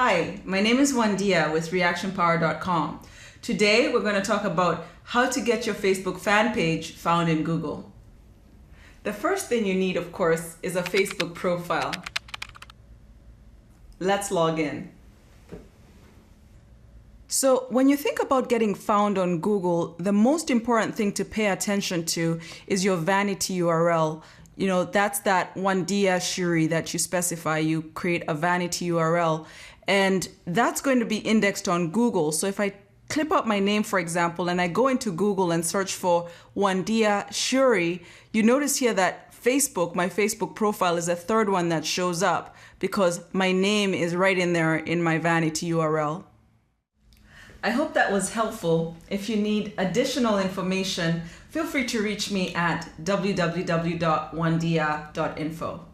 Hi, my name is Wandia with reactionpower.com. Today we're going to talk about how to get your Facebook fan page found in Google. The first thing you need, of course, is a Facebook profile. Let's log in. So when you think about getting found on Google, the most important thing to pay attention to is your vanity URL. You know, that's that Wandia Shuri that you specify. You create a vanity URL, and that's going to be indexed on Google. So if I clip out my name, for example, and I go into Google and search for Wandia Shuri, you notice here that Facebook, my Facebook profile, is the third one that shows up because my name is right in there in my vanity URL. I hope that was helpful. If you need additional information, feel free to reach me at www.wandia.info.